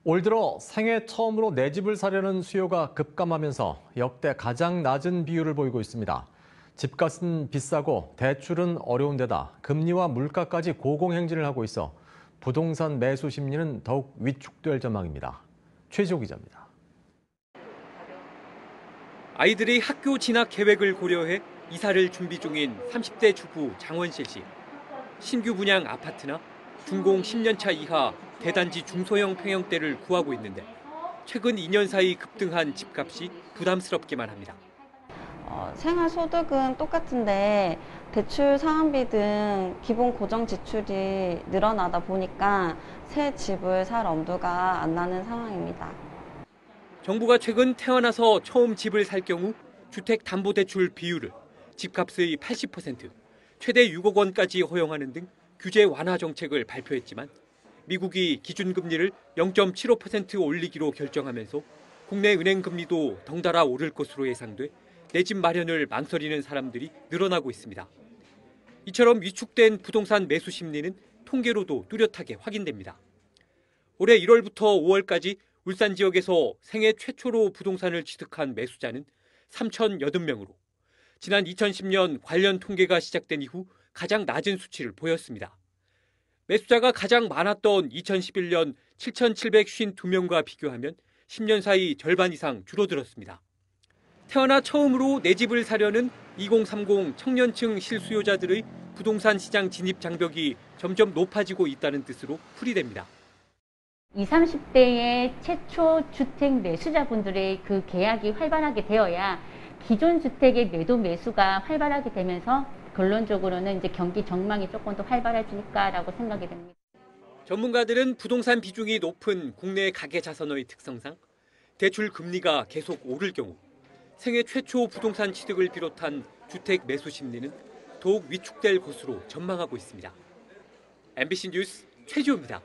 올 들어 생애 처음으로 내 집을 사려는 수요가 급감하면서 역대 가장 낮은 비율을 보이고 있습니다. 집값은 비싸고 대출은 어려운 데다 금리와 물가까지 고공행진을 하고 있어 부동산 매수 심리는 더욱 위축될 전망입니다. 최지호 기자입니다. 아이들의 학교 진학 계획을 고려해 이사를 준비 중인 30대 주부 장원실 씨. 신규 분양 아파트나 준공 10년차 이하 대단지 중소형 평형대를 구하고 있는데 최근 2년 사이 급등한 집값이 부담스럽기만 합니다. 생활소득은 똑같은데 대출 상환비 등 기본 고정 지출이 늘어나다 보니까 새 집을 살 엄두가 안 나는 상황입니다. 정부가 최근 태어나서 처음 집을 살 경우 주택담보대출 비율을 집값의 80%, 최대 6억 원까지 허용하는 등 규제 완화 정책을 발표했지만 미국이 기준금리를 0.75% 올리기로 결정하면서 국내 은행 금리도 덩달아 오를 것으로 예상돼 내 집 마련을 망설이는 사람들이 늘어나고 있습니다. 이처럼 위축된 부동산 매수 심리는 통계로도 뚜렷하게 확인됩니다. 올해 1월부터 5월까지 울산 지역에서 생애 최초로 부동산을 취득한 매수자는 3,080명으로 지난 2010년 관련 통계가 시작된 이후 가장 낮은 수치를 보였습니다. 매수자가 가장 많았던 2011년 7,752명과 비교하면 10년 사이 절반 이상 줄어들었습니다. 태어나 처음으로 내 집을 사려는 2030 청년층 실수요자들의 부동산 시장 진입 장벽이 점점 높아지고 있다는 뜻으로 풀이됩니다. 20, 30대의 최초 주택 매수자분들의 그 계약이 활발하게 되어야 기존 주택의 매도 매수가 활발하게 되면서 결론적으로는 이제 경기 전망이 조금 더 활발해지니까라고 생각이 됩니다. 전문가들은 부동산 비중이 높은 국내 가계 자산의 특성상 대출 금리가 계속 오를 경우 생애 최초 부동산 취득을 비롯한 주택 매수 심리는 더욱 위축될 것으로 전망하고 있습니다. MBC 뉴스 최지호입니다.